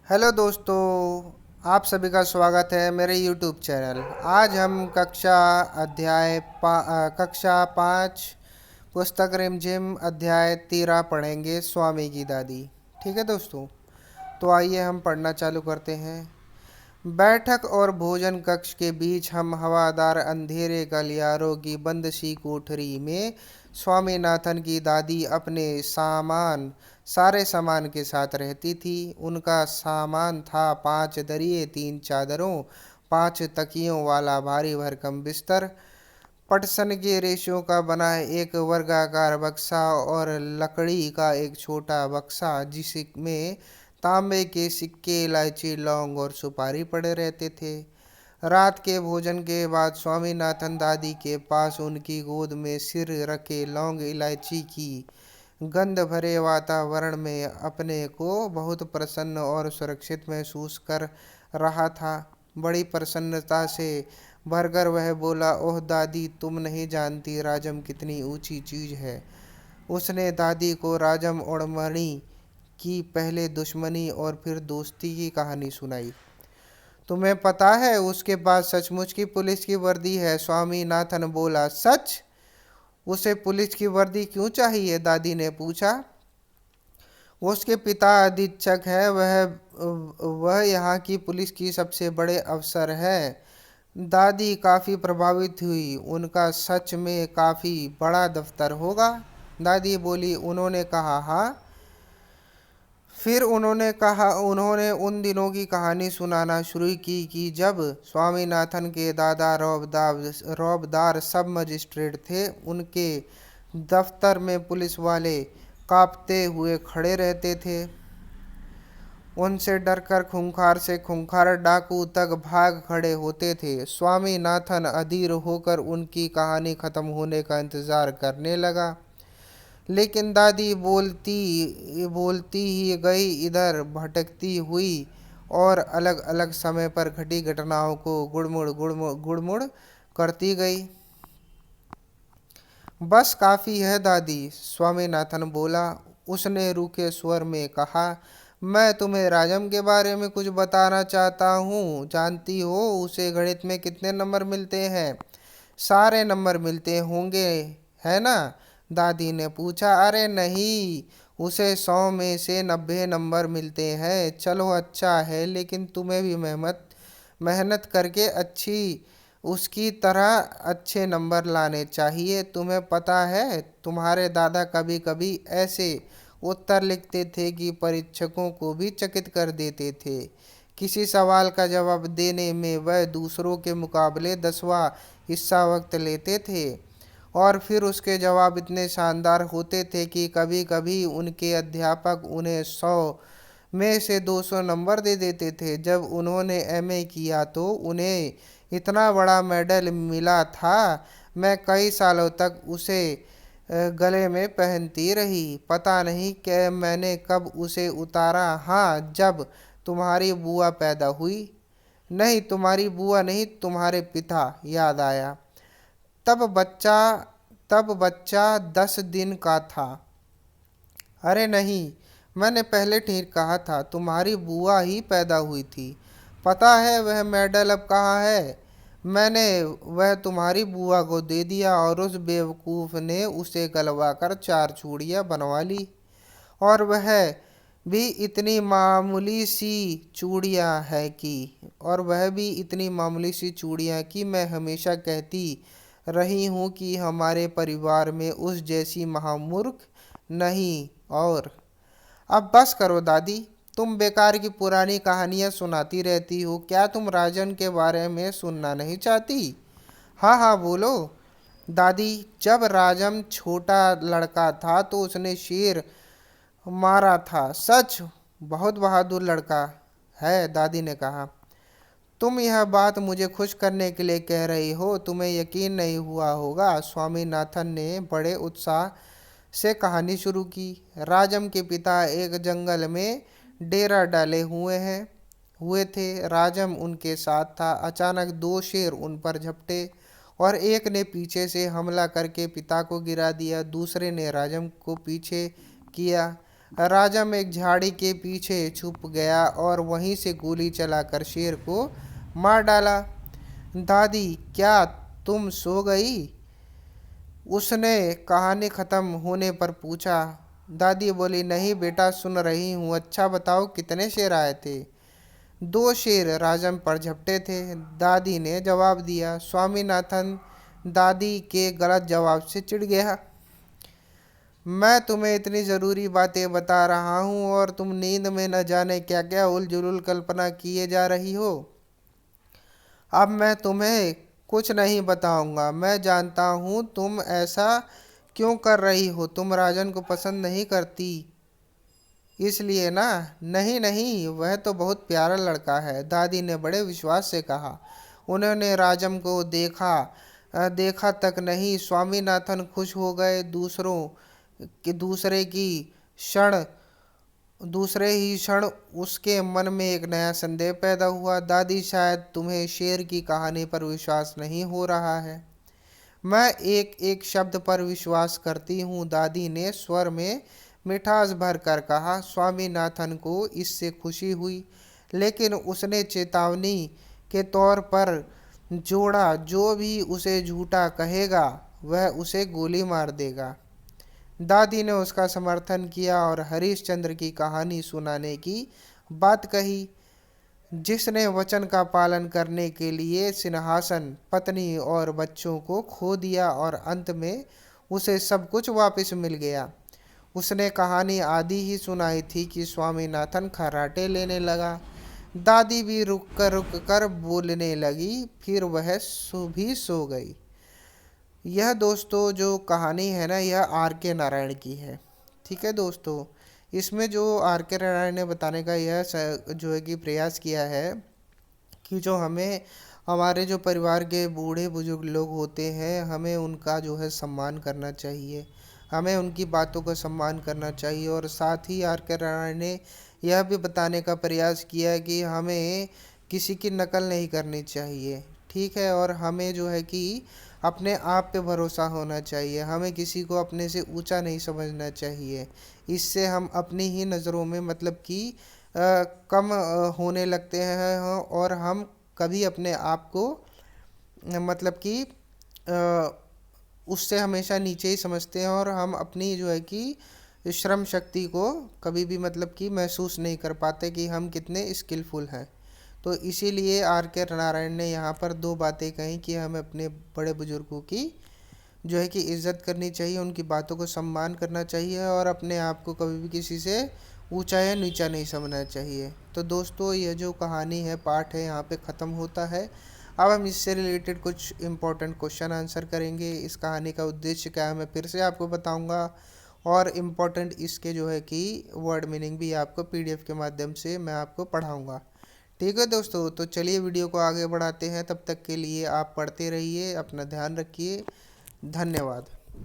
Hello दोस्तों, आप सभी का स्वागत है मेरे यूट्यूब चैनल। आज हम कक्षा 5 पुस्तक रिमझिम अध्याय 13 पढ़ेंगे, स्वामी की दादी। ठीक है दोस्तों, तो आइए हम पढ़ना चालू करते हैं। बैठक और भोजन कक्ष के बीच हम हवादार अंधेरे गलियारों की बंद सी कोठरी में स्वामीनाथन की दादी अपने सारे सामान के साथ रहती थी। उनका सामान था 5 दरिये, 3 चादरों, 5 तकियों वाला भारी भरकम बिस्तर, पटसन के रेशों का बना एक वर्गाकार बक्सा और लकड़ी का एक छोटा बक्सा जिसमें तांबे के सिक्के, इलायची, लौंग और सुपारी पड़े रहते थे। रात के भोजन के बाद स्वामीनाथन दादी के पास उनकी गोद में सिर रखे लौंग इलायची की गंध भरे वातावरण में अपने को बहुत प्रसन्न और सुरक्षित महसूस कर रहा था। बड़ी प्रसन्नता से भरकर वह बोला, ओह दादी, तुम नहीं जानती राजम कितनी ऊंची चीज है। उसने दादी को राजम और मणि की पहले दुश्मनी और फिर दोस्ती की कहानी सुनाई। तुम्हें पता है उसके पास सचमुच की पुलिस की वर्दी है? स्वामीनाथन बोला। सच? उसे पुलिस की वर्दी क्यों चाहिए? दादी ने पूछा। उसके पिता अधीक्षक है, वह यहाँ की पुलिस की सबसे बड़े अफसर है। दादी काफी प्रभावित हुई। उनका सच में काफी बड़ा दफ्तर होगा? दादी बोली। उन्होंने कहा हाँ। फिर उन्होंने उन दिनों की कहानी सुनाना शुरू की कि जब स्वामीनाथन के दादा रौबदार सब मजिस्ट्रेट थे। उनके दफ्तर में पुलिस वाले कांपते हुए खड़े रहते थे। उनसे डरकर खूंखार से खूंखार डाकू तक भाग खड़े होते थे। स्वामीनाथन अधीर होकर उनकी कहानी खत्म होने का इंतजार करने लगा, लेकिन दादी बोलती बोलती ही गई, इधर भटकती हुई और अलग अलग समय पर घटी घटनाओं को गुड़मुड़ करती गई। बस काफी है दादी, स्वामीनाथन बोला। उसने रूखे स्वर में कहा, मैं तुम्हें राजम के बारे में कुछ बताना चाहता हूँ। जानती हो उसे गणित में कितने नंबर मिलते हैं? सारे नंबर मिलते होंगे, है ना? दादी ने पूछा। अरे नहीं, उसे 100 में से 90 नंबर मिलते हैं। चलो अच्छा है, लेकिन तुम्हें भी मेहनत मेहनत करके उसकी तरह अच्छे नंबर लाने चाहिए। तुम्हें पता है तुम्हारे दादा कभी कभी ऐसे उत्तर लिखते थे कि परीक्षकों को भी चकित कर देते थे। किसी सवाल का जवाब देने में वह दूसरों के मुकाबले 10वां हिस्सा वक्त लेते थे, और फिर उसके जवाब इतने शानदार होते थे कि कभी कभी उनके अध्यापक उन्हें 100 में से 200 नंबर दे देते थे। जब उन्होंने एमए किया तो उन्हें इतना बड़ा मेडल मिला था। मैं कई सालों तक उसे गले में पहनती रही। पता नहीं कि मैंने कब उसे उतारा। हाँ, जब तुम्हारी बुआ पैदा हुई। नहीं, तुम्हारी बुआ नहीं, तुम्हारे पिता, याद आया। तब बच्चा तब बच्चा 10 दिन का था। अरे नहीं, मैंने पहले ठीक कहा था, तुम्हारी बुआ ही पैदा हुई थी। पता है वह मेडल अब कहाँ है? मैंने वह तुम्हारी बुआ को दे दिया और उस बेवकूफ़ ने उसे गलवा कर 4 चूड़ियाँ बनवा ली। और वह भी इतनी मामूली सी चूड़ियाँ है कि और वह भी इतनी मामूली सी चूड़ियाँ कि मैं हमेशा कहती रही हूँ कि हमारे परिवार में उस जैसी महामूर्ख नहीं। और अब बस करो दादी, तुम बेकार की पुरानी कहानियाँ सुनाती रहती हो। क्या तुम राजन के बारे में सुनना नहीं चाहती? हाँ हाँ, बोलो दादी। जब राजम छोटा लड़का था तो उसने शेर मारा था। सच? बहुत बहादुर लड़का है, दादी ने कहा। तुम यह बात मुझे खुश करने के लिए कह रही हो? तुम्हें यकीन नहीं हुआ होगा। स्वामीनाथन ने बड़े उत्साह से कहानी शुरू की। राजम के पिता एक जंगल में डेरा डाले हुए थे। राजम उनके साथ था। अचानक 2 शेर उन पर झपटे और एक ने पीछे से हमला करके पिता को गिरा दिया। दूसरे ने राजम को पीछे किया। राजम एक झाड़ी के पीछे छुप गया और वहीं से गोली चलाकर शेर को मार डाला। दादी, क्या तुम सो गई? उसने कहानी खत्म होने पर पूछा। दादी बोली, नहीं बेटा, सुन रही हूँ। अच्छा बताओ, कितने शेर आए थे? दो शेर राजम पर झपटे थे, दादी ने जवाब दिया। स्वामीनाथन दादी के गलत जवाब से चिढ़ गया। मैं तुम्हें इतनी ज़रूरी बातें बता रहा हूँ और तुम नींद में न जाने क्या क्या उलझुल कल्पना किए जा रही हो। अब मैं तुम्हें कुछ नहीं बताऊंगा। मैं जानता हूँ तुम ऐसा क्यों कर रही हो। तुम राजन को पसंद नहीं करती, इसलिए ना? नहीं नहीं, वह तो बहुत प्यारा लड़का है, दादी ने बड़े विश्वास से कहा। उन्होंने राजम को देखा तक नहीं, स्वामीनाथन खुश हो गए। दूसरे की क्षण दूसरे ही क्षण उसके मन में एक नया संदेह पैदा हुआ। दादी, शायद तुम्हें शेर की कहानी पर विश्वास नहीं हो रहा है। मैं एक एक शब्द पर विश्वास करती हूँ, दादी ने स्वर में मिठास भर कर कहा। स्वामीनाथन को इससे खुशी हुई, लेकिन उसने चेतावनी के तौर पर जोड़ा, जो भी उसे झूठा कहेगा वह उसे गोली मार देगा। दादी ने उसका समर्थन किया और हरिश्चंद्र की कहानी सुनाने की बात कही, जिसने वचन का पालन करने के लिए सिंहासन, पत्नी और बच्चों को खो दिया और अंत में उसे सब कुछ वापस मिल गया। उसने कहानी आधी ही सुनाई थी कि स्वामीनाथन खर्राटे लेने लगा। दादी भी रुक कर बोलने लगी, फिर वह भी सो गई। यह दोस्तों जो कहानी है ना, यह आर के नारायण की है। ठीक है दोस्तों, इसमें जो आर के नारायण ने बताने का यह जो है कि प्रयास किया है कि जो हमें हमारे जो परिवार के बूढ़े बुजुर्ग लोग होते हैं, हमें उनका जो है सम्मान करना चाहिए, हमें उनकी बातों का सम्मान करना चाहिए। और साथ ही आर के नारायण ने यह भी बताने का प्रयास किया कि हमें किसी की नकल नहीं करनी चाहिए। ठीक है, और हमें जो है कि अपने आप पे भरोसा होना चाहिए, हमें किसी को अपने से ऊंचा नहीं समझना चाहिए। इससे हम अपनी ही नज़रों में मतलब कि कम होने लगते हैं, और हम कभी अपने आप को मतलब कि उससे हमेशा नीचे ही समझते हैं, और हम अपनी जो है कि श्रम शक्ति को कभी भी मतलब कि महसूस नहीं कर पाते कि हम कितने स्किलफुल हैं। तो इसीलिए आर के नारायण ने यहाँ पर दो बातें कही कि हमें अपने बड़े बुजुर्गों की जो है कि इज्जत करनी चाहिए, उनकी बातों को सम्मान करना चाहिए, और अपने आप को कभी भी किसी से ऊंचा या नीचा नहीं समझना चाहिए। तो दोस्तों, यह जो कहानी है, पाठ है, यहाँ पे ख़त्म होता है। अब हम इससे रिलेटेड कुछ इम्पोर्टेंट क्वेश्चन आंसर करेंगे। इस कहानी का उद्देश्य क्या है मैं फिर से आपको बताऊंगा, और इम्पोर्टेंट इसके जो है कि वर्ड मीनिंग भी आपको पीडीएफ के माध्यम से मैं आपको पढ़ाऊँगा। ठीक है दोस्तों, तो चलिए वीडियो को आगे बढ़ाते हैं। तब तक के लिए आप पढ़ते रहिए, अपना ध्यान रखिए। धन्यवाद।